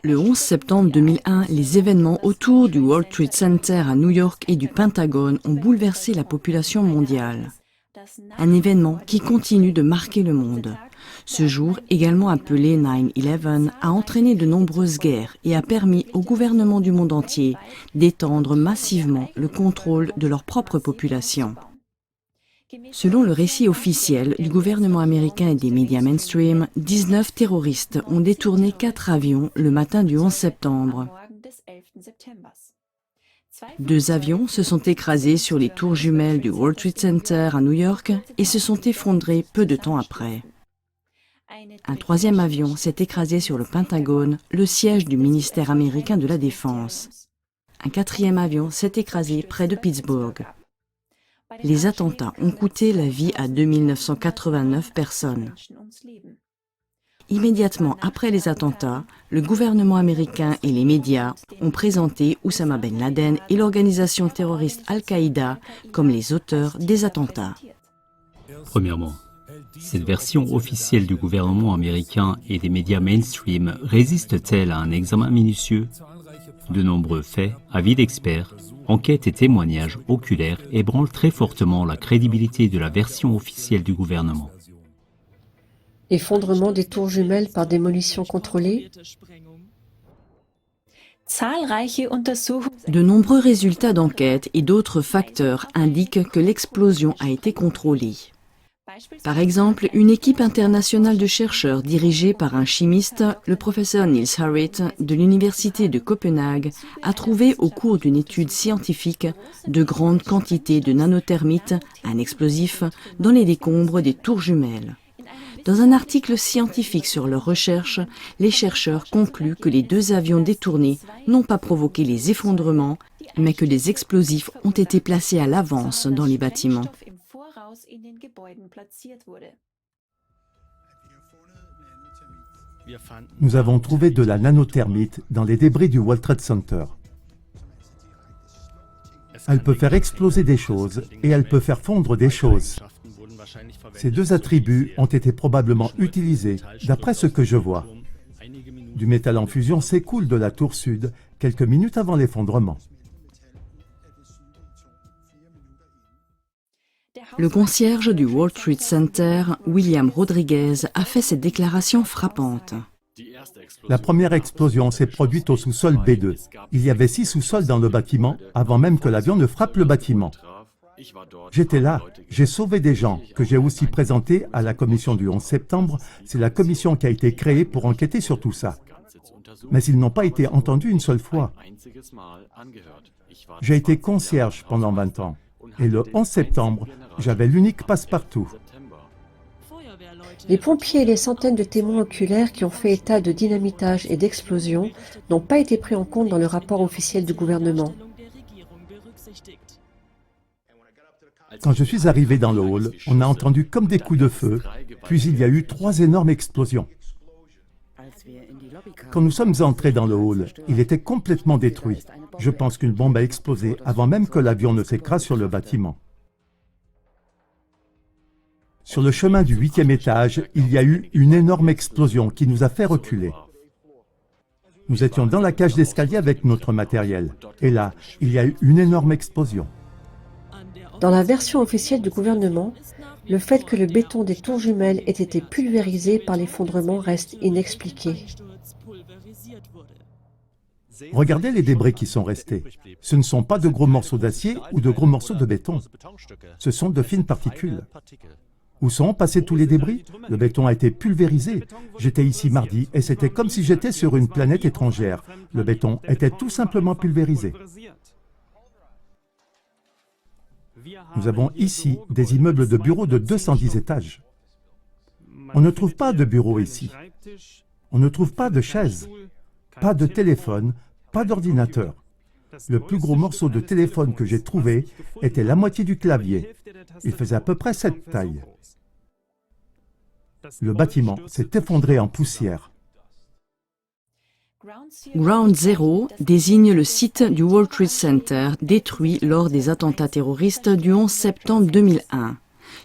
Le 11 septembre 2001, les événements autour du World Trade Center à New York et du Pentagone ont bouleversé la population mondiale. Un événement qui continue de marquer le monde. Ce jour, également appelé 9/11, a entraîné de nombreuses guerres et a permis au gouvernement du monde entier d'étendre massivement le contrôle de leur propre population. Selon le récit officiel du gouvernement américain et des médias mainstream, 19 terroristes ont détourné 4 avions le matin du 11 septembre. 2 avions se sont écrasés sur les tours jumelles du World Trade Center à New York et se sont effondrés peu de temps après. Un 3e avion s'est écrasé sur le Pentagone, le siège du ministère américain de la Défense. Un 4e avion s'est écrasé près de Pittsburgh. Les attentats ont coûté la vie à 2989 personnes. Immédiatement après les attentats, le gouvernement américain et les médias ont présenté Oussama Ben Laden et l'organisation terroriste Al-Qaïda comme les auteurs des attentats. Premièrement, cette version officielle du gouvernement américain et des médias mainstream résiste-t-elle à un examen minutieux? De nombreux faits, avis d'experts, enquêtes et témoignages oculaires ébranlent très fortement la crédibilité de la version officielle du gouvernement. Effondrement des tours jumelles par démolition contrôlée. De nombreux résultats d'enquête et d'autres facteurs indiquent que l'explosion a été contrôlée. Par exemple, une équipe internationale de chercheurs dirigée par un chimiste, le professeur Niels Harrit de l'université de Copenhague, a trouvé au cours d'une étude scientifique de grandes quantités de nanothermites, un explosif, dans les décombres des tours jumelles. Dans un article scientifique sur leurs recherches, les chercheurs concluent que les 2 avions détournés n'ont pas provoqué les effondrements, mais que les explosifs ont été placés à l'avance dans les bâtiments. Nous avons trouvé de la nanothermite dans les débris du World Trade Center. Elle peut faire exploser des choses et elle peut faire fondre des choses. Ces 2 attributs ont été probablement utilisés, d'après ce que je vois. Du métal en fusion s'écoule de la tour sud quelques minutes avant l'effondrement. Le concierge du World Trade Center, William Rodriguez, a fait cette déclaration frappante. La première explosion s'est produite au sous-sol B2. Il y avait 6 sous-sols dans le bâtiment avant même que l'avion ne frappe le bâtiment. J'étais là, j'ai sauvé des gens que j'ai aussi présentés à la commission du 11 septembre. C'est la commission qui a été créée pour enquêter sur tout ça. Mais ils n'ont pas été entendus une seule fois. J'ai été concierge pendant 20 ans. Et le 11 septembre, j'avais l'unique passe-partout. Les pompiers et les centaines de témoins oculaires qui ont fait état de dynamitage et d'explosion n'ont pas été pris en compte dans le rapport officiel du gouvernement. Quand je suis arrivé dans le hall, on a entendu comme des coups de feu, puis il y a eu 3 énormes explosions. Quand nous sommes entrés dans le hall, il était complètement détruit. Je pense qu'une bombe a explosé avant même que l'avion ne s'écrase sur le bâtiment. Sur le chemin du 8e étage, il y a eu une énorme explosion qui nous a fait reculer. Nous étions dans la cage d'escalier avec notre matériel. Et là, il y a eu une énorme explosion. Dans la version officielle du gouvernement, le fait que le béton des tours jumelles ait été pulvérisé par l'effondrement reste inexpliqué. Regardez les débris qui sont restés. Ce ne sont pas de gros morceaux d'acier ou de gros morceaux de béton. Ce sont de fines particules. Où sont passés tous les débris? Le béton a été pulvérisé. J'étais ici mardi et c'était comme si j'étais sur une planète étrangère. Le béton était tout simplement pulvérisé. Nous avons ici des immeubles de bureaux de 210 étages. On ne trouve pas de bureaux ici. On ne trouve pas de chaises, pas de téléphone, pas d'ordinateur. Le plus gros morceau de téléphone que j'ai trouvé était la moitié du clavier. Il faisait à peu près cette taille. Le bâtiment s'est effondré en poussière. Ground Zero désigne le site du World Trade Center détruit lors des attentats terroristes du 11 septembre 2001.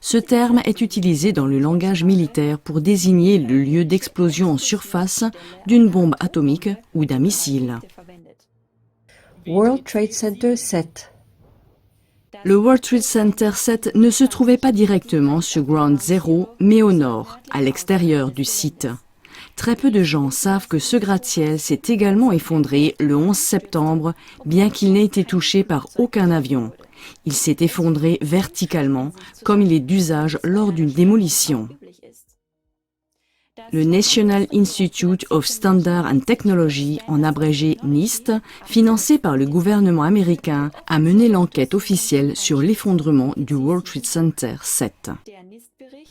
Ce terme est utilisé dans le langage militaire pour désigner le lieu d'explosion en surface d'une bombe atomique ou d'un missile. World Trade Center 7. Le World Trade Center 7 ne se trouvait pas directement sur Ground Zero, mais au nord, à l'extérieur du site. Très peu de gens savent que ce gratte-ciel s'est également effondré le 11 septembre, bien qu'il n'ait été touché par aucun avion. Il s'est effondré verticalement, comme il est d'usage lors d'une démolition. Le National Institute of Standards and Technology, en abrégé NIST, financé par le gouvernement américain, a mené l'enquête officielle sur l'effondrement du World Trade Center 7.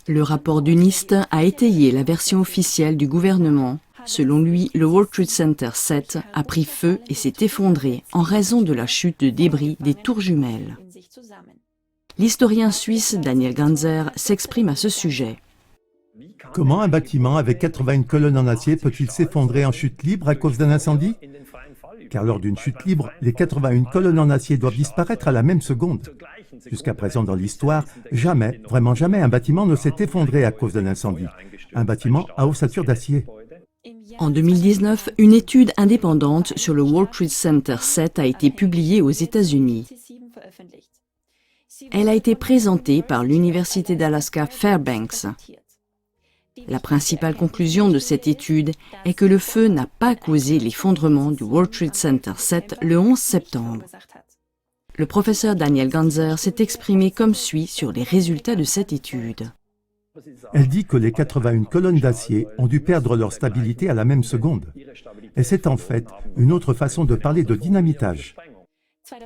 Le rapport du NIST a étayé la version officielle du gouvernement. Selon lui, le World Trade Center 7 a pris feu et s'est effondré en raison de la chute de débris des tours jumelles. L'historien suisse Daniel Ganser s'exprime à ce sujet. Comment un bâtiment avec 81 colonnes en acier peut-il s'effondrer en chute libre à cause d'un incendie? Car lors d'une chute libre, les 81 colonnes en acier doivent disparaître à la même seconde. Jusqu'à présent dans l'histoire, jamais, vraiment jamais, un bâtiment ne s'est effondré à cause d'un incendie. Un bâtiment à ossature d'acier. En 2019, une étude indépendante sur le World Trade Center 7 a été publiée aux États-Unis. Elle a été présentée par l'Université d'Alaska Fairbanks. La principale conclusion de cette étude est que le feu n'a pas causé l'effondrement du World Trade Center 7 le 11 septembre. Le professeur Daniel Ganser s'est exprimé comme suit sur les résultats de cette étude. Elle dit que les 81 colonnes d'acier ont dû perdre leur stabilité à la même seconde. Et c'est en fait une autre façon de parler de dynamitage.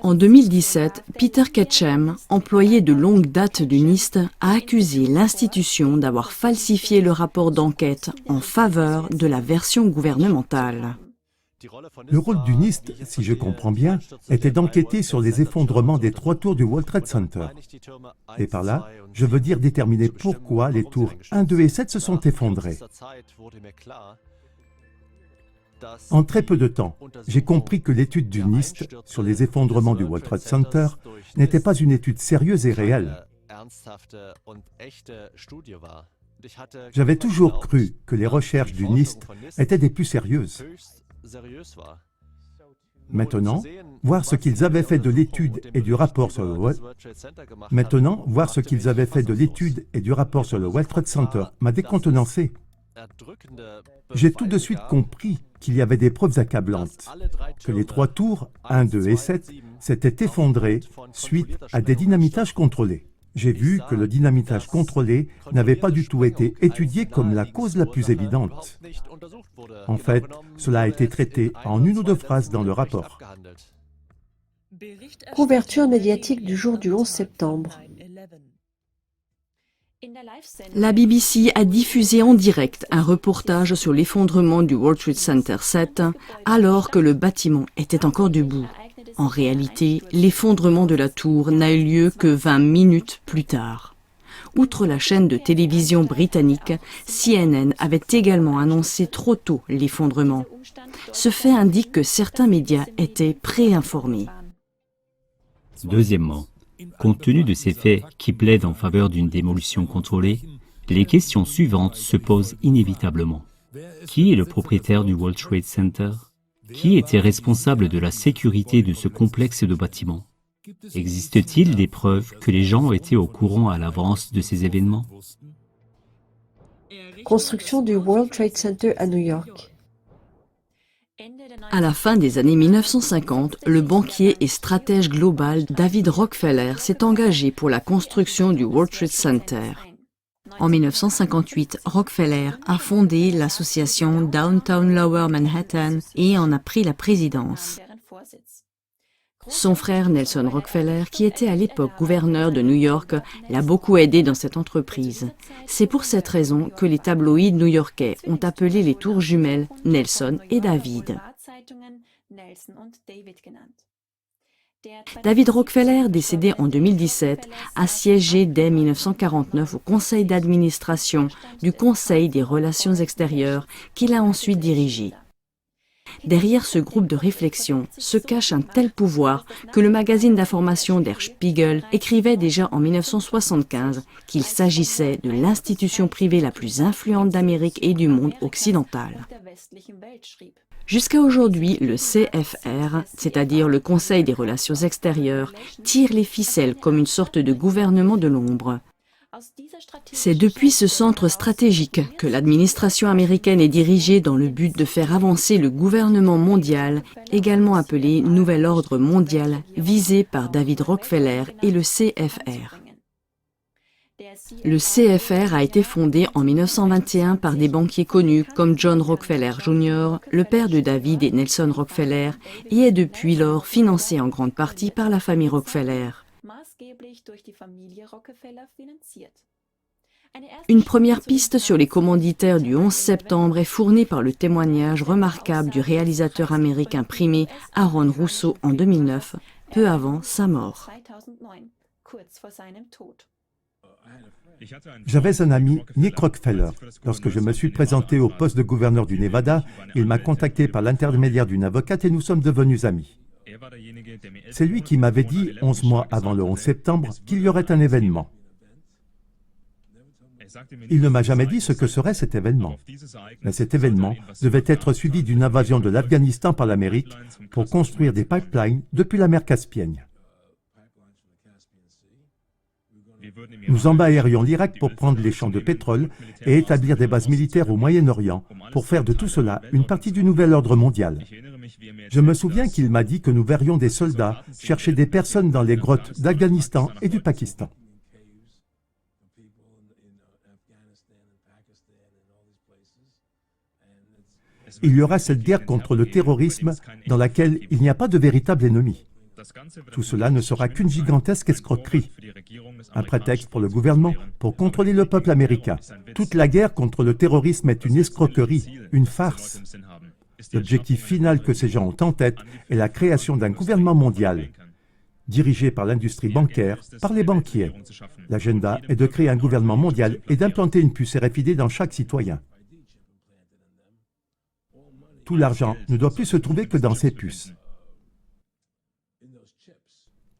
En 2017, Peter Ketchum, employé de longue date du NIST, a accusé l'institution d'avoir falsifié le rapport d'enquête en faveur de la version gouvernementale. Le rôle du NIST, si je comprends bien, était d'enquêter sur les effondrements des 3 tours du World Trade Center. Et par là, je veux dire déterminer pourquoi les tours 1, 2 et 7 se sont effondrées. En très peu de temps, j'ai compris que l'étude du NIST sur les effondrements du World Trade Center n'était pas une étude sérieuse et réelle. J'avais toujours cru que les recherches du NIST étaient des plus sérieuses. Maintenant, voir ce qu'ils avaient fait de l'étude et du rapport sur le World Trade Center m'a décontenancé. J'ai tout de suite compris qu'il y avait des preuves accablantes, que les 3 tours, 1, 2 et 7, s'étaient effondrées suite à des dynamitages contrôlés. J'ai vu que le dynamitage contrôlé n'avait pas du tout été étudié comme la cause la plus évidente. En fait, cela a été traité en 1 ou 2 phrases dans le rapport. Couverture médiatique du jour du 11 septembre. La BBC a diffusé en direct un reportage sur l'effondrement du World Trade Center 7 alors que le bâtiment était encore debout. En réalité, l'effondrement de la tour n'a eu lieu que 20 minutes plus tard. Outre la chaîne de télévision britannique, CNN avait également annoncé trop tôt l'effondrement. Ce fait indique que certains médias étaient préinformés. Deuxièmement, compte tenu de ces faits qui plaident en faveur d'une démolition contrôlée, les questions suivantes se posent inévitablement. Qui est le propriétaire du World Trade Center? Qui était responsable de la sécurité de ce complexe de bâtiments? Existe-t-il des preuves que les gens étaient au courant à l'avance de ces événements? Construction du World Trade Center à New York. À la fin des années 1950, le banquier et stratège global David Rockefeller s'est engagé pour la construction du World Trade Center. En 1958, Rockefeller a fondé l'association Downtown Lower Manhattan et en a pris la présidence. Son frère Nelson Rockefeller, qui était à l'époque gouverneur de New York, l'a beaucoup aidé dans cette entreprise. C'est pour cette raison que les tabloïds new-yorkais ont appelé les tours jumelles Nelson et David. David Rockefeller, décédé en 2017, a siégé dès 1949 au conseil d'administration du Conseil des Relations extérieures qu'il a ensuite dirigé. derrière ce groupe de réflexion se cache un tel pouvoir que le magazine d'information Der Spiegel écrivait déjà en 1975 qu'il s'agissait de l'institution privée la plus influente d'Amérique et du monde occidental. Jusqu'à aujourd'hui, le CFR, c'est-à-dire le Conseil des relations extérieures, tire les ficelles comme une sorte de gouvernement de l'ombre. C'est depuis ce centre stratégique que l'administration américaine est dirigée dans le but de faire avancer le gouvernement mondial, également appelé Nouvel Ordre mondial, visé par David Rockefeller et le CFR. Le CFR a été fondé en 1921 par des banquiers connus comme John Rockefeller Jr., le père de David et Nelson Rockefeller, et est depuis lors financé en grande partie par la famille Rockefeller. Une première piste sur les commanditaires du 11 septembre est fournie par le témoignage remarquable du réalisateur américain primé Aaron Russo en 2009, peu avant sa mort. J'avais un ami, Nick Rockefeller. Lorsque je me suis présenté au poste de gouverneur du Nevada, il m'a contacté par l'intermédiaire d'une avocate et nous sommes devenus amis. C'est lui qui m'avait dit, 11 mois avant le 11 septembre, qu'il y aurait un événement. Il ne m'a jamais dit ce que serait cet événement. Mais cet événement devait être suivi d'une invasion de l'Afghanistan par l'Amérique pour construire des pipelines depuis la mer Caspienne. Nous envahirions l'Irak pour prendre les champs de pétrole et établir des bases militaires au Moyen-Orient pour faire de tout cela une partie du nouvel ordre mondial. Je me souviens qu'il m'a dit que nous verrions des soldats chercher des personnes dans les grottes d'Afghanistan et du Pakistan. Il y aura cette guerre contre le terrorisme dans laquelle il n'y a pas de véritable ennemi. Tout cela ne sera qu'une gigantesque escroquerie, un prétexte pour le gouvernement pour contrôler le peuple américain. Toute la guerre contre le terrorisme est une escroquerie, une farce. L'objectif final que ces gens ont en tête est la création d'un gouvernement mondial, dirigé par l'industrie bancaire, par les banquiers. L'agenda est de créer un gouvernement mondial et d'implanter une puce RFID dans chaque citoyen. Tout l'argent ne doit plus se trouver que dans ces puces.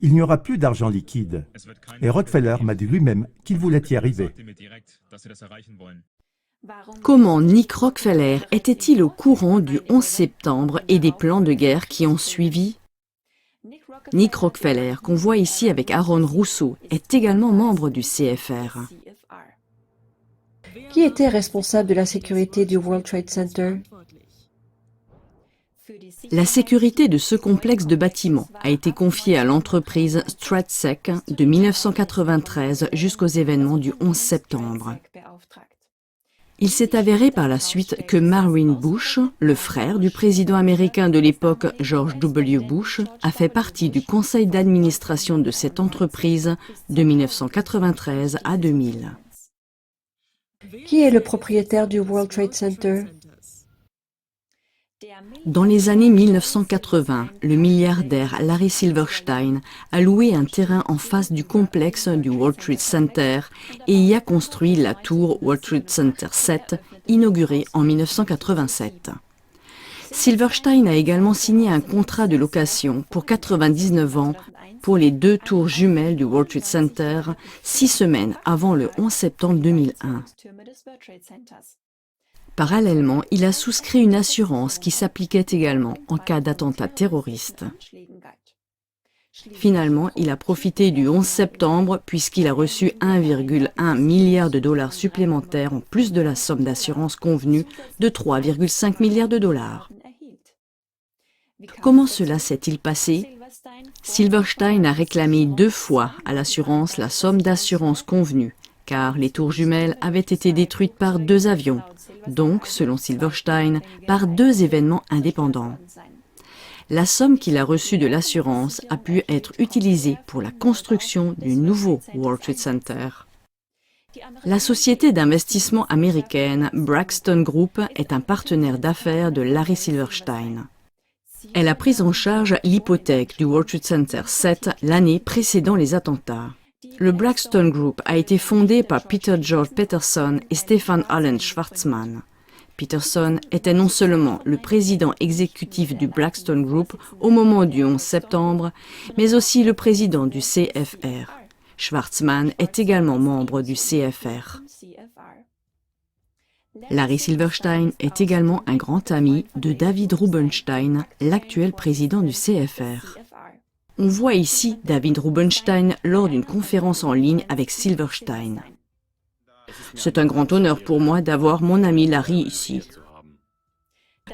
Il n'y aura plus d'argent liquide. Et Rockefeller m'a dit lui-même qu'il voulait y arriver. Comment Nick Rockefeller était-il au courant du 11 septembre et des plans de guerre qui ont suivi? Nick Rockefeller, qu'on voit ici avec Aaron Russo, est également membre du CFR. Qui était responsable de la sécurité du World Trade Center? La sécurité de ce complexe de bâtiments a été confiée à l'entreprise Stratsec de 1993 jusqu'aux événements du 11 septembre. Il s'est avéré par la suite que Marvin Bush, le frère du président américain de l'époque George W. Bush, a fait partie du conseil d'administration de cette entreprise de 1993 à 2000. Qui est le propriétaire du World Trade Center? Dans les années 1980, le milliardaire Larry Silverstein a loué un terrain en face du complexe du World Trade Center et y a construit la tour World Trade Center 7, inaugurée en 1987. Silverstein a également signé un contrat de location pour 99 ans pour les 2 tours jumelles du World Trade Center, 6 semaines avant le 11 septembre 2001. Parallèlement, il a souscrit une assurance qui s'appliquait également en cas d'attentat terroriste. Finalement, il a profité du 11 septembre puisqu'il a reçu 1,1 milliard de dollars supplémentaires en plus de la somme d'assurance convenue de 3,5 milliards de dollars. Comment cela s'est-il passé? Silverstein a réclamé 2 fois à l'assurance la somme d'assurance convenue, car les tours jumelles avaient été détruites par 2 avions, donc, selon Silverstein, par 2 événements indépendants. La somme qu'il a reçue de l'assurance a pu être utilisée pour la construction du nouveau World Trade Center. La société d'investissement américaine Blackstone Group est un partenaire d'affaires de Larry Silverstein. Elle a pris en charge l'hypothèque du World Trade Center 7 l'année précédant les attentats. Le Blackstone Group a été fondé par Peter George Peterson et Stephen Allen Schwarzman. Peterson était non seulement le président exécutif du Blackstone Group au moment du 11 septembre, mais aussi le président du CFR. Schwarzman est également membre du CFR. Larry Silverstein est également un grand ami de David Rubenstein, l'actuel président du CFR. On voit ici David Rubenstein lors d'une conférence en ligne avec Silverstein. C'est un grand honneur pour moi d'avoir mon ami Larry ici.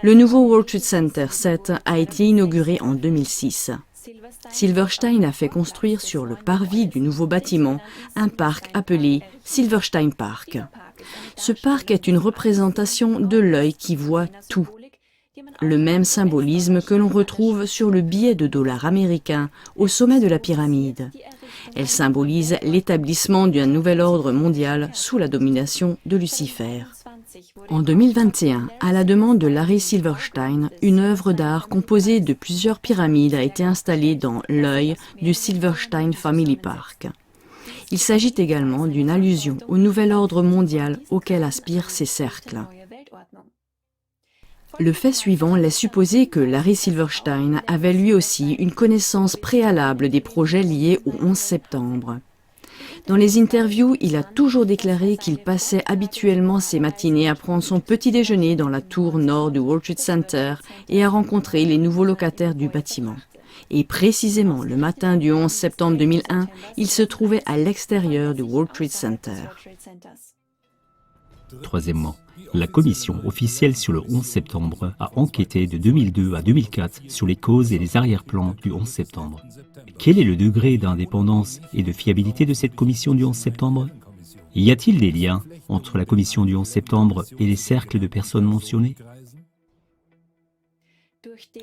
Le nouveau World Trade Center 7 a été inauguré en 2006. Silverstein a fait construire sur le parvis du nouveau bâtiment un parc appelé Silverstein Park. Ce parc est une représentation de l'œil qui voit tout. Le même symbolisme que l'on retrouve sur le billet de dollar américain au sommet de la pyramide. Elle symbolise l'établissement d'un nouvel ordre mondial sous la domination de Lucifer. En 2021, à la demande de Larry Silverstein, une œuvre d'art composée de plusieurs pyramides a été installée dans l'œil du Silverstein Family Park. Il s'agit également d'une allusion au nouvel ordre mondial auquel aspirent ces cercles. Le fait suivant laisse supposer que Larry Silverstein avait lui aussi une connaissance préalable des projets liés au 11 septembre. Dans les interviews, il a toujours déclaré qu'il passait habituellement ses matinées à prendre son petit déjeuner dans la tour nord du World Trade Center et à rencontrer les nouveaux locataires du bâtiment. Et précisément le matin du 11 septembre 2001, il se trouvait à l'extérieur du World Trade Center. Troisièmement, la commission officielle sur le 11 septembre a enquêté de 2002 à 2004 sur les causes et les arrière-plans du 11 septembre. Quel est le degré d'indépendance et de fiabilité de cette commission du 11 septembre? Y a-t-il des liens entre la commission du 11 septembre et les cercles de personnes mentionnées?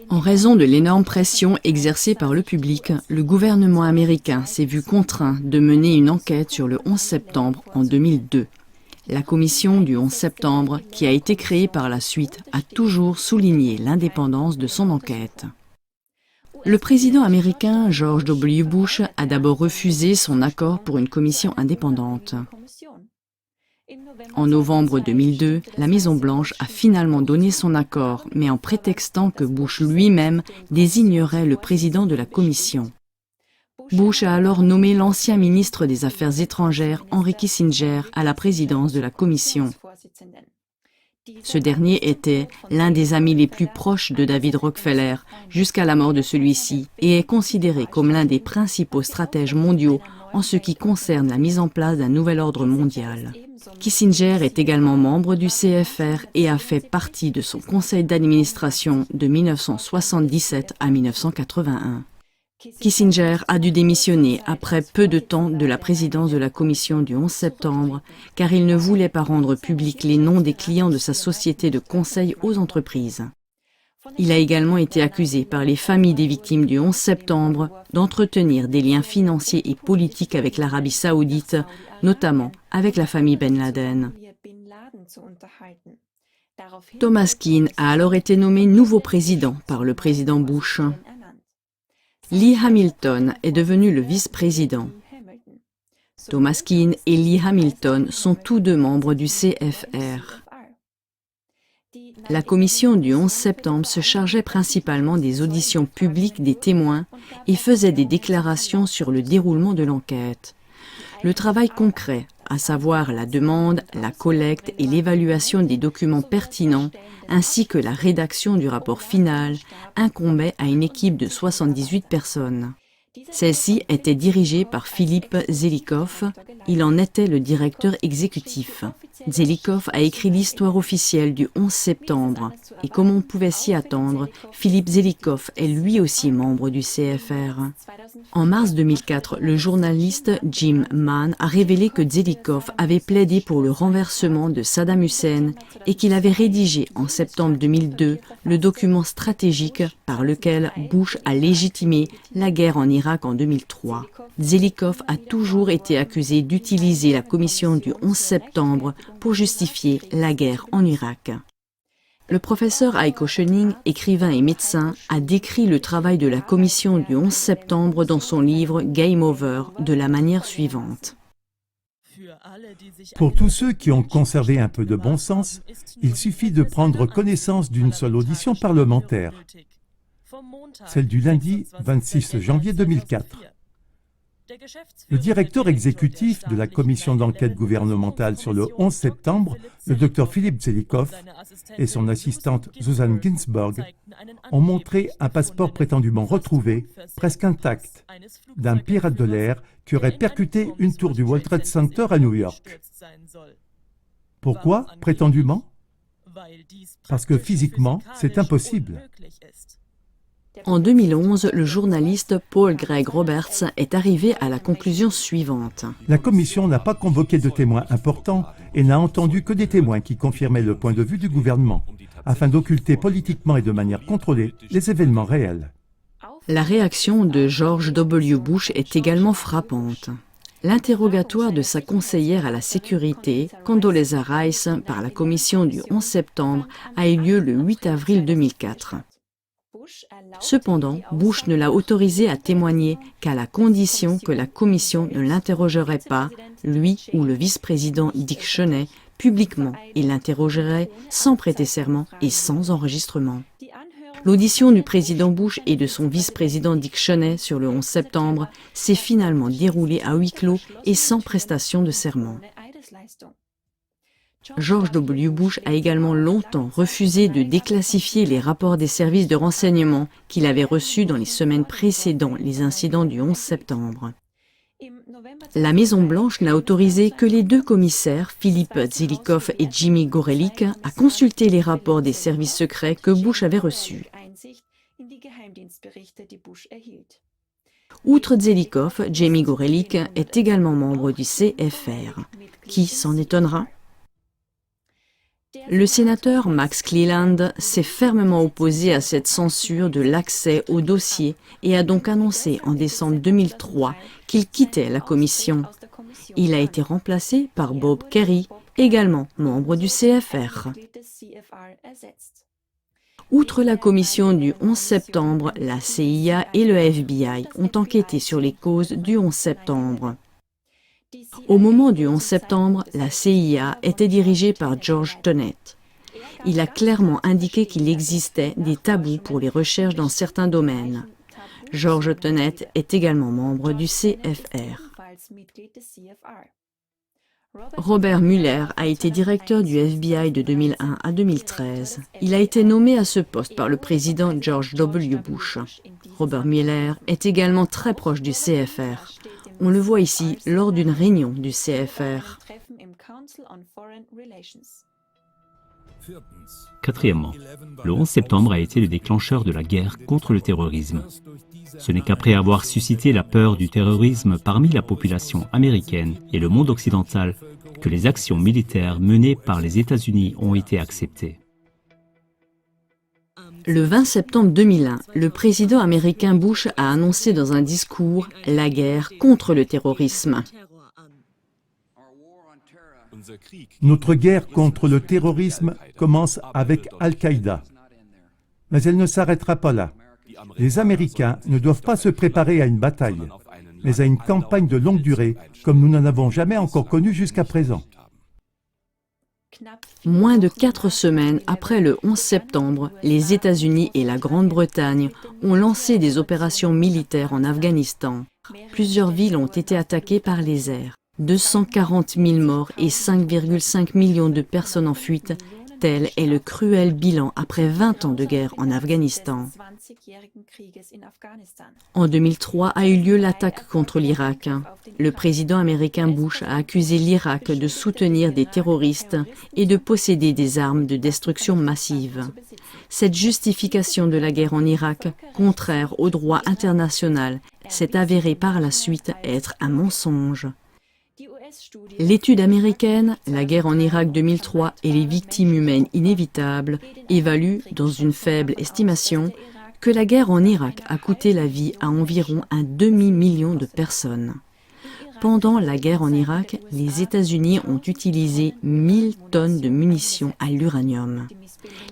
En raison de l'énorme pression exercée par le public, le gouvernement américain s'est vu contraint de mener une enquête sur le 11 septembre en 2002. La commission du 11 septembre, qui a été créée par la suite, a toujours souligné l'indépendance de son enquête. Le président américain George W. Bush a d'abord refusé son accord pour une commission indépendante. En novembre 2002, la Maison-Blanche a finalement donné son accord, mais en prétextant que Bush lui-même désignerait le président de la commission. Bush a alors nommé l'ancien ministre des Affaires étrangères Henry Kissinger à la présidence de la commission. Ce dernier était l'un des amis les plus proches de David Rockefeller jusqu'à la mort de celui-ci et est considéré comme l'un des principaux stratèges mondiaux en ce qui concerne la mise en place d'un nouvel ordre mondial. Kissinger est également membre du CFR et a fait partie de son conseil d'administration de 1977 à 1981. Kissinger a dû démissionner après peu de temps de la présidence de la commission du 11 septembre car il ne voulait pas rendre publics les noms des clients de sa société de conseil aux entreprises. Il a également été accusé par les familles des victimes du 11 septembre d'entretenir des liens financiers et politiques avec l'Arabie saoudite, notamment avec la famille Ben Laden. Thomas Keane a alors été nommé nouveau président par le président Bush. Lee Hamilton est devenu le vice-président. Thomas Keane et Lee Hamilton sont tous deux membres du CFR. La commission du 11 septembre se chargeait principalement des auditions publiques des témoins et faisait des déclarations sur le déroulement de l'enquête. Le travail concret, à savoir la demande, la collecte et l'évaluation des documents pertinents, ainsi que la rédaction du rapport final, incombait à une équipe de 78 personnes. Celle-ci était dirigée par Philippe Zelikow, il en était le directeur exécutif. Zelikow a écrit l'histoire officielle du 11 septembre et comme on pouvait s'y attendre, Philippe Zelikow est lui aussi membre du CFR. En mars 2004, le journaliste Jim Mann a révélé que Zelikow avait plaidé pour le renversement de Saddam Hussein et qu'il avait rédigé en septembre 2002 le document stratégique par lequel Bush a légitimé la guerre en Irak en 2003. Zelikow a toujours été accusé d'utiliser la commission du 11 septembre pour justifier la guerre en Irak. Le professeur Heiko Schöning, écrivain et médecin, a décrit le travail de la commission du 11 septembre dans son livre Game Over de la manière suivante. Pour tous ceux qui ont conservé un peu de bon sens, il suffit de prendre connaissance d'une seule audition parlementaire, celle du lundi 26 janvier 2004. Le directeur exécutif de la commission d'enquête gouvernementale sur le 11 septembre, le Dr Philippe Zelikow, et son assistante Susan Ginsburg ont montré un passeport prétendument retrouvé, presque intact, d'un pirate de l'air qui aurait percuté une tour du World Trade Center à New York. Pourquoi prétendument? Parce que physiquement, c'est impossible. En 2011, le journaliste Paul Greg Roberts est arrivé à la conclusion suivante. La commission n'a pas convoqué de témoins importants et n'a entendu que des témoins qui confirmaient le point de vue du gouvernement, afin d'occulter politiquement et de manière contrôlée les événements réels. La réaction de George W. Bush est également frappante. L'interrogatoire de sa conseillère à la sécurité, Condoleezza Rice, par la commission du 11 septembre, a eu lieu le 8 avril 2004. Cependant, Bush ne l'a autorisé à témoigner qu'à la condition que la commission ne l'interrogerait pas, lui ou le vice-président Dick Cheney, publiquement. Il l'interrogerait sans prêter serment et sans enregistrement. L'audition du président Bush et de son vice-président Dick Cheney sur le 11 septembre s'est finalement déroulée à huis clos et sans prestation de serment. George W. Bush a également longtemps refusé de déclassifier les rapports des services de renseignement qu'il avait reçus dans les semaines précédant les incidents du 11 septembre. La Maison-Blanche n'a autorisé que les deux commissaires, Philippe Zelikow et Jimmy Gorelick, à consulter les rapports des services secrets que Bush avait reçus. Outre Zelikow, Jimmy Gorelick est également membre du CFR. Qui s'en étonnera? Le sénateur Max Cleland s'est fermement opposé à cette censure de l'accès au dossier et a donc annoncé en décembre 2003 qu'il quittait la commission. Il a été remplacé par Bob Kerrey, également membre du CFR. Outre la commission du 11 septembre, la CIA et le FBI ont enquêté sur les causes du 11 septembre. Au moment du 11 septembre, la CIA était dirigée par George Tenet. Il a clairement indiqué qu'il existait des tabous pour les recherches dans certains domaines. George Tenet est également membre du CFR. Robert Mueller a été directeur du FBI de 2001 à 2013. Il a été nommé à ce poste par le président George W. Bush. Robert Mueller est également très proche du CFR. On le voit ici lors d'une réunion du CFR. Quatrièmement, le 11 septembre a été le déclencheur de la guerre contre le terrorisme. Ce n'est qu'après avoir suscité la peur du terrorisme parmi la population américaine et le monde occidental que les actions militaires menées par les États-Unis ont été acceptées. Le 20 septembre 2001, le président américain Bush a annoncé dans un discours la guerre contre le terrorisme. Notre guerre contre le terrorisme commence avec Al-Qaïda. Mais elle ne s'arrêtera pas là. Les Américains ne doivent pas se préparer à une bataille, mais à une campagne de longue durée, comme nous n'en avons jamais encore connu jusqu'à présent. Moins de 4 semaines après le 11 septembre, les États-Unis et la Grande-Bretagne ont lancé des opérations militaires en Afghanistan. Plusieurs villes ont été attaquées par les airs. 240 000 morts et 5,5 millions de personnes en fuite, tel est le cruel bilan après 20 ans de guerre en Afghanistan. En 2003 a eu lieu l'attaque contre l'Irak. Le président américain Bush a accusé l'Irak de soutenir des terroristes et de posséder des armes de destruction massive. Cette justification de la guerre en Irak, contraire au droit international, s'est avérée par la suite être un mensonge. L'étude américaine, la guerre en Irak 2003 et les victimes humaines inévitables, évalue, dans une faible estimation, que la guerre en Irak a coûté la vie à environ 1,5 million de personnes. Pendant la guerre en Irak, les États-Unis ont utilisé 1000 tonnes de munitions à l'uranium.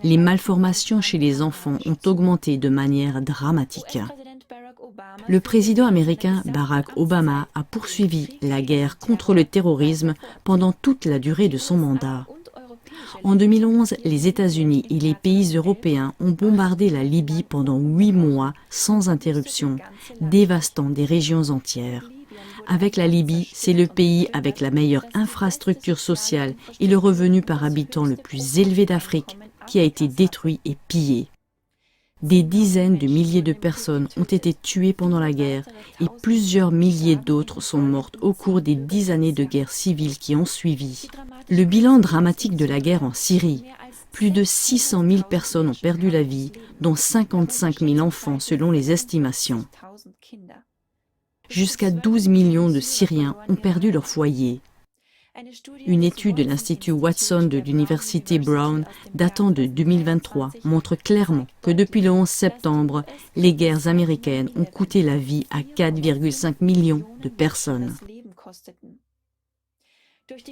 Les malformations chez les enfants ont augmenté de manière dramatique. Le président américain Barack Obama a poursuivi la guerre contre le terrorisme pendant toute la durée de son mandat. En 2011, les États-Unis et les pays européens ont bombardé la Libye pendant 8 mois sans interruption, dévastant des régions entières. Avec la Libye, c'est le pays avec la meilleure infrastructure sociale et le revenu par habitant le plus élevé d'Afrique qui a été détruit et pillé. Des dizaines de milliers de personnes ont été tuées pendant la guerre et plusieurs milliers d'autres sont mortes au cours des 10 années de guerre civile qui ont suivi. Le bilan dramatique de la guerre en Syrie, plus de 600 000 personnes ont perdu la vie, dont 55 000 enfants selon les estimations. Jusqu'à 12 millions de Syriens ont perdu leur foyer. Une étude de l'Institut Watson de l'Université Brown datant de 2023 montre clairement que depuis le 11 septembre, les guerres américaines ont coûté la vie à 4,5 millions de personnes.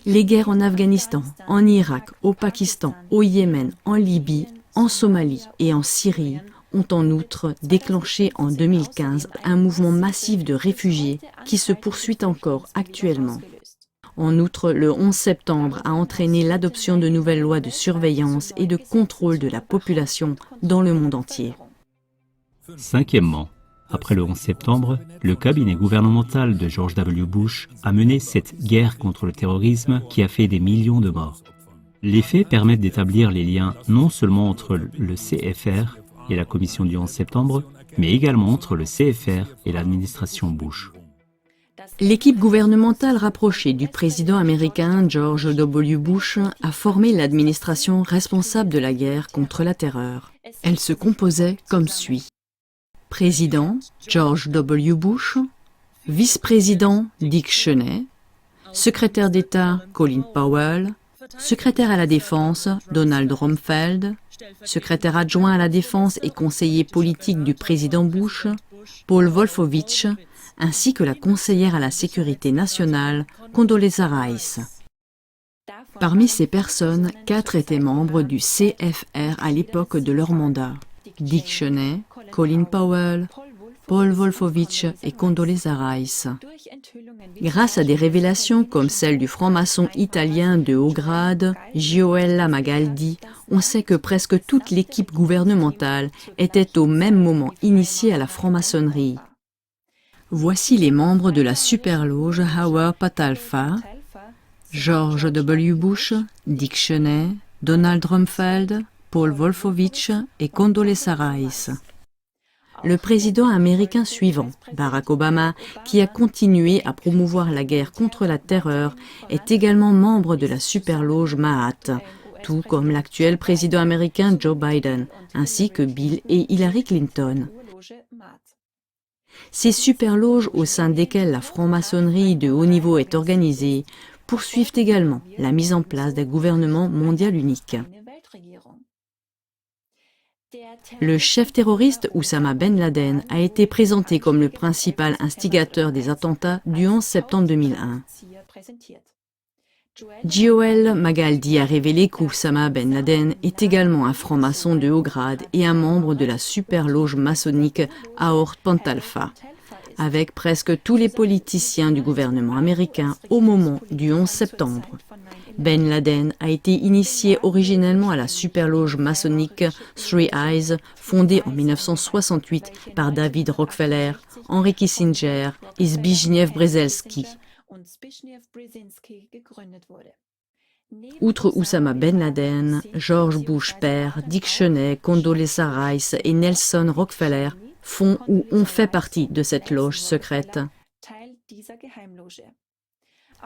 Les guerres en Afghanistan, en Irak, au Pakistan, au Yémen, en Libye, en Somalie et en Syrie ont en outre déclenché en 2015 un mouvement massif de réfugiés qui se poursuit encore actuellement. En outre, le 11 septembre a entraîné l'adoption de nouvelles lois de surveillance et de contrôle de la population dans le monde entier. Cinquièmement, après le 11 septembre, le cabinet gouvernemental de George W. Bush a mené cette guerre contre le terrorisme qui a fait des millions de morts. Les faits permettent d'établir les liens non seulement entre le CFR et la commission du 11 septembre, mais également entre le CFR et l'administration Bush. L'équipe gouvernementale rapprochée du président américain George W. Bush a formé l'administration responsable de la guerre contre la terreur. Elle se composait comme suit. Président George W. Bush, vice-président Dick Cheney, secrétaire d'État Colin Powell, secrétaire à la Défense Donald Rumsfeld, secrétaire adjoint à la Défense et conseiller politique du président Bush Paul Wolfowitz, ainsi que la conseillère à la sécurité nationale, Condoleezza Rice. Parmi ces personnes, 4 étaient membres du CFR à l'époque de leur mandat. Dick Cheney, Colin Powell, Paul Wolfowitz et Condoleezza Rice. Grâce à des révélations comme celle du franc-maçon italien de haut grade, Gioella Magaldi, on sait que presque toute l'équipe gouvernementale était au même moment initiée à la franc-maçonnerie. Voici les membres de la superloge Howard Patalfa, George W. Bush, Dick Cheney, Donald Rumsfeld, Paul Wolfowitz et Condoleezza Rice. Le président américain suivant, Barack Obama, qui a continué à promouvoir la guerre contre la terreur, est également membre de la superloge Mahat, tout comme l'actuel président américain Joe Biden, ainsi que Bill et Hillary Clinton. Ces superloges au sein desquelles la franc-maçonnerie de haut niveau est organisée poursuivent également la mise en place d'un gouvernement mondial unique. Le chef terroriste Oussama Ben Laden a été présenté comme le principal instigateur des attentats du 11 septembre 2001. Gioella Magaldi a révélé qu'Oussama Ben Laden est également un franc-maçon de haut grade et un membre de la superloge maçonnique Aort Pantalfa, avec presque tous les politiciens du gouvernement américain au moment du 11 septembre. Ben Laden a été initié originellement à la superloge maçonnique Three Eyes, fondée en 1968 par David Rockefeller, Henry Kissinger et Zbigniew Brzezinski. Outre Oussama Ben Laden, George Bush père, Dick Cheney, Condoleezza Rice et Nelson Rockefeller font ou ont fait partie de cette loge secrète.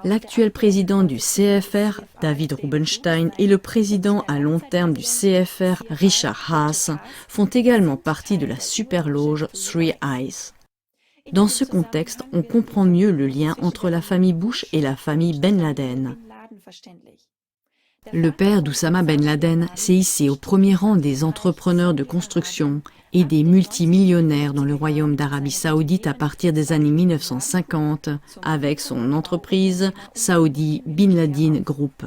L'actuel président du CFR, David Rubenstein, et le président à long terme du CFR, Richard Haas, font également partie de la superloge Three Eyes. Dans ce contexte, on comprend mieux le lien entre la famille Bush et la famille Ben Laden. Le père d'Oussama Ben Laden s'est hissé au premier rang des entrepreneurs de construction et des multimillionnaires dans le royaume d'Arabie Saoudite à partir des années 1950 avec son entreprise Saudi Bin Ladin Group.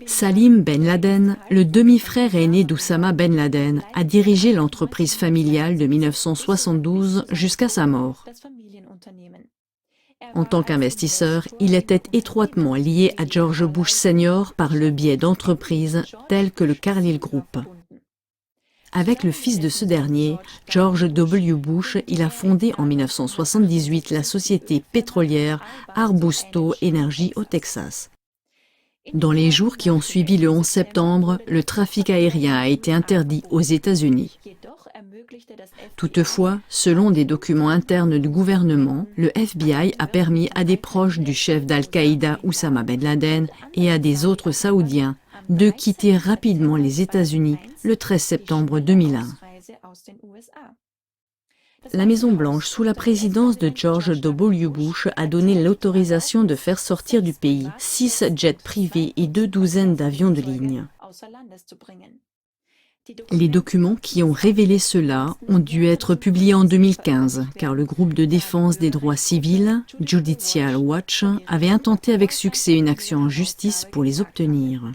Salim Ben Laden, le demi-frère aîné d'Oussama Ben Laden, a dirigé l'entreprise familiale de 1972 jusqu'à sa mort. En tant qu'investisseur, il était étroitement lié à George Bush Senior par le biais d'entreprises telles que le Carlyle Group. Avec le fils de ce dernier, George W. Bush, il a fondé en 1978 la société pétrolière Arbusto Energy au Texas. Dans les jours qui ont suivi le 11 septembre, le trafic aérien a été interdit aux États-Unis. Toutefois, selon des documents internes du gouvernement, le FBI a permis à des proches du chef d'Al-Qaïda Oussama Ben Laden et à des autres Saoudiens de quitter rapidement les États-Unis le 13 septembre 2001. La Maison-Blanche, sous la présidence de George W. Bush, a donné l'autorisation de faire sortir du pays 6 jets privés et 2 douzaines d'avions de ligne. Les documents qui ont révélé cela ont dû être publiés en 2015, car le groupe de défense des droits civils, Judicial Watch, avait intenté avec succès une action en justice pour les obtenir.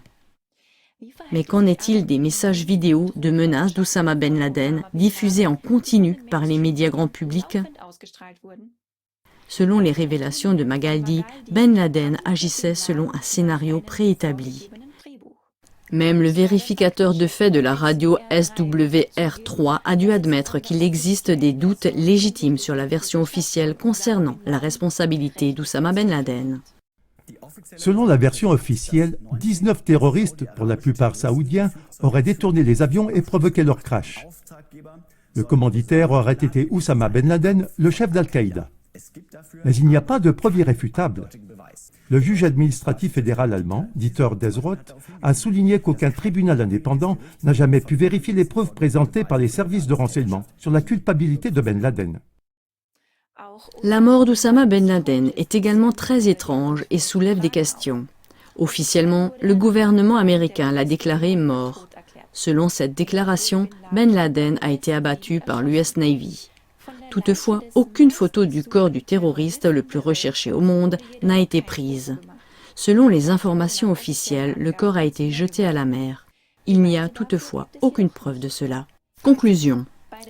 Mais qu'en est-il des messages vidéo de menaces d'Oussama Ben Laden diffusés en continu par les médias grand public? Selon les révélations de Magaldi, Ben Laden agissait selon un scénario préétabli. Même le vérificateur de faits de la radio SWR3 a dû admettre qu'il existe des doutes légitimes sur la version officielle concernant la responsabilité d'Oussama Ben Laden. Selon la version officielle, 19 terroristes, pour la plupart saoudiens, auraient détourné les avions et provoqué leur crash. Le commanditaire aurait été Oussama Ben Laden, le chef d'Al-Qaïda. Mais il n'y a pas de preuve irréfutable. Le juge administratif fédéral allemand, Dieter Desroth, a souligné qu'aucun tribunal indépendant n'a jamais pu vérifier les preuves présentées par les services de renseignement sur la culpabilité de Ben Laden. La mort d'Oussama Ben Laden est également très étrange et soulève des questions. Officiellement, le gouvernement américain l'a déclaré mort. Selon cette déclaration, Ben Laden a été abattu par l'US Navy. Toutefois, aucune photo du corps du terroriste le plus recherché au monde n'a été prise. Selon les informations officielles, le corps a été jeté à la mer. Il n'y a toutefois aucune preuve de cela. Conclusion.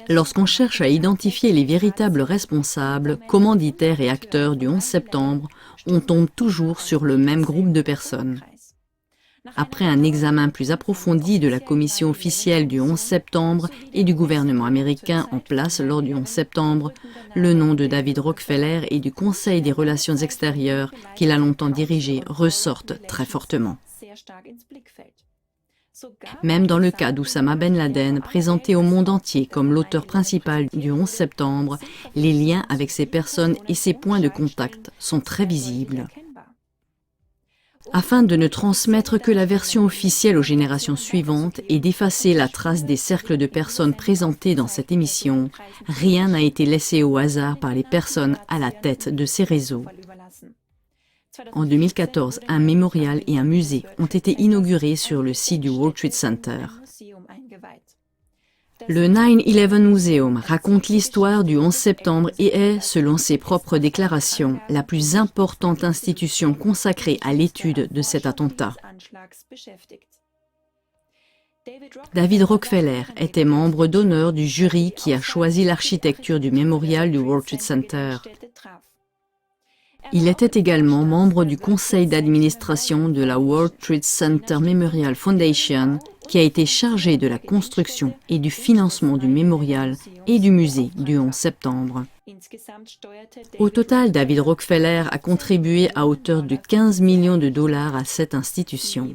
Lorsqu'on cherche à identifier les véritables responsables, commanditaires et acteurs du 11 septembre, on tombe toujours sur le même groupe de personnes. Après un examen plus approfondi de la commission officielle du 11 septembre et du gouvernement américain en place lors du 11 septembre, le nom de David Rockefeller et du Conseil des relations extérieures qu'il a longtemps dirigé ressortent très fortement. Même dans le cas d'Oussama Ben Laden, présenté au monde entier comme l'auteur principal du 11 septembre, les liens avec ces personnes et ses points de contact sont très visibles. Afin de ne transmettre que la version officielle aux générations suivantes et d'effacer la trace des cercles de personnes présentées dans cette émission, rien n'a été laissé au hasard par les personnes à la tête de ces réseaux. En 2014, un mémorial et un musée ont été inaugurés sur le site du World Trade Center. Le 9/11 Museum raconte l'histoire du 11 septembre et est, selon ses propres déclarations, la plus importante institution consacrée à l'étude de cet attentat. David Rockefeller était membre d'honneur du jury qui a choisi l'architecture du mémorial du World Trade Center. Il était également membre du conseil d'administration de la World Trade Center Memorial Foundation, qui a été chargé de la construction et du financement du mémorial et du musée du 11 septembre. Au total, David Rockefeller a contribué à hauteur de 15 millions de dollars à cette institution.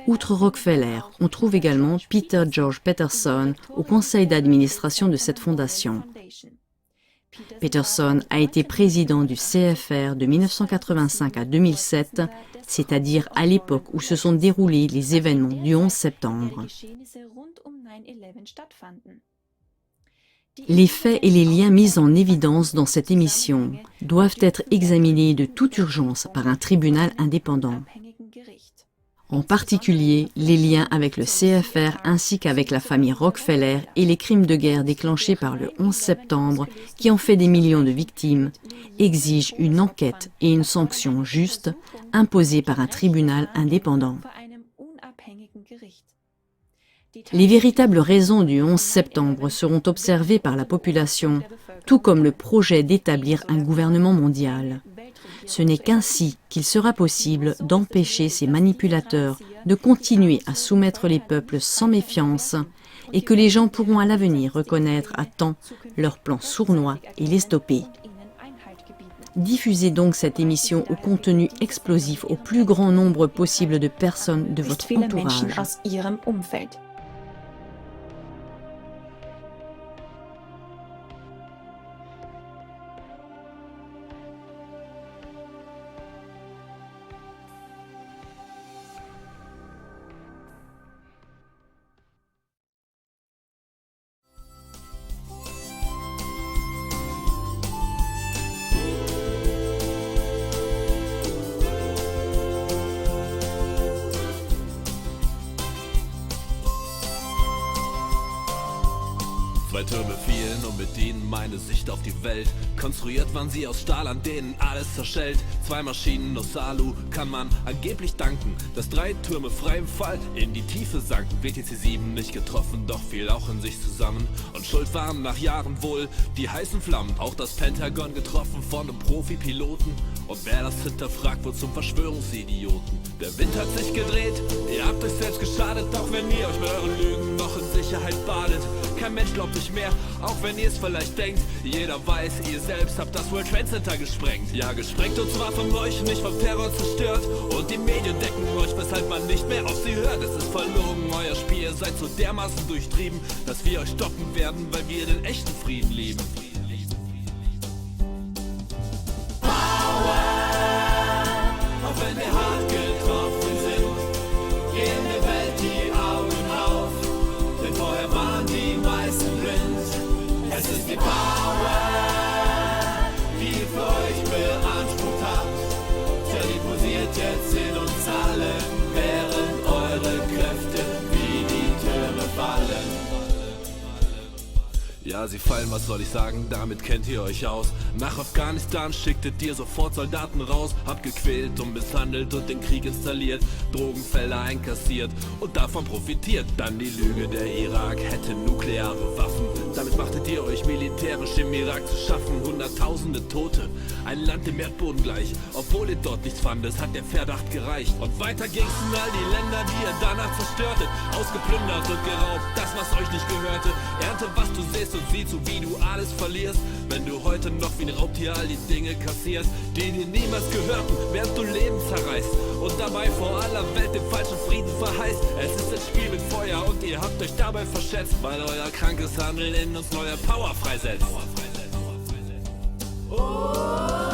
Outre Rockefeller, on trouve également Peter George Peterson au conseil d'administration de cette fondation. Peterson a été président du CFR de 1985 à 2007, c'est-à-dire à l'époque où se sont déroulés les événements du 11 septembre. Les faits et les liens mis en évidence dans cette émission doivent être examinés de toute urgence par un tribunal indépendant. en particulier les liens avec le CFR ainsi qu'avec la famille Rockefeller et les crimes de guerre déclenchés par le 11 septembre qui ont fait des millions de victimes, exigent une enquête et une sanction juste imposée par un tribunal indépendant. Les véritables raisons du 11 septembre seront observées par la population, tout comme le projet d'établir un gouvernement mondial. Ce n'est qu'ainsi qu'il sera possible d'empêcher ces manipulateurs de continuer à soumettre les peuples sans méfiance et que les gens pourront à l'avenir reconnaître à temps leurs plans sournois et les stopper. Diffusez donc cette émission au contenu explosif au plus grand nombre possible de personnes de votre entourage. Zwei Türme fielen und mit ihnen meine Sicht auf die Welt. Konstruiert waren sie aus Stahl, an denen alles zerschellt. 2 Maschinen aus Alu kann man angeblich danken, dass 3 Türme frei im Fall in die Tiefe sanken. WTC 7 nicht getroffen, doch fiel auch in sich zusammen. Und schuld waren nach Jahren wohl die heißen Flammen. Auch das Pentagon getroffen von einem Profi-Piloten. Und wer das hinterfragt, wird zum Verschwörungsidioten. Der Wind hat sich gedreht, ihr habt euch selbst geschadet. Doch wenn ihr euch mit euren Lügen noch in Sicherheit badet, kein Mensch glaubt euch mehr, auch wenn ihr es vielleicht denkt. Jeder weiß, ihr selbst habt das World Trade Center gesprengt. Ja, gesprengt und zwar von euch, nicht vom Terror zerstört. Und die Medien decken euch, weshalb man nicht mehr auf sie hört. Es ist verlogen, euer Spiel, ihr seid so dermaßen durchtrieben, dass wir euch stoppen werden, weil wir den echten Frieden lieben. Auch wenn wir hart getroffen sind, gehen der Welt die Augen auf, denn vorher waren die meisten blind. Es ist die Power, die ihr für euch beansprucht habt, teleposiert jetzt in uns allen, während eure Kräfte wie die Türme fallen. Ja, sie fallen, was soll ich sagen, damit kennt ihr euch aus. Nach Afghanistan schicktet ihr sofort Soldaten raus, habt gequält und misshandelt und den Krieg installiert, Drogenfelder einkassiert und davon profitiert. Dann die Lüge, der Irak hätte nukleare Waffen. Damit machtet ihr euch militärisch im Irak zu schaffen. Hunderttausende Tote, ein Land dem Erdboden gleich. Obwohl ihr dort nichts fandet, hat der Verdacht gereicht. Und weiter ging's in all die Länder, die ihr danach zerstörtet, ausgeplündert und geraubt, das was euch nicht gehörte. Ernte, was du siehst und sieh zu, wie du alles verlierst, wenn du heute noch wie ein Raubtier all die Dinge kassierst, die dir niemals gehörten, während du Leben zerreißt und dabei vor aller Welt den falschen Frieden verheißt. Es ist ein Spiel mit Feuer und ihr habt euch dabei verschätzt, weil euer krankes Handeln in uns neue Power freisetzt. Oh.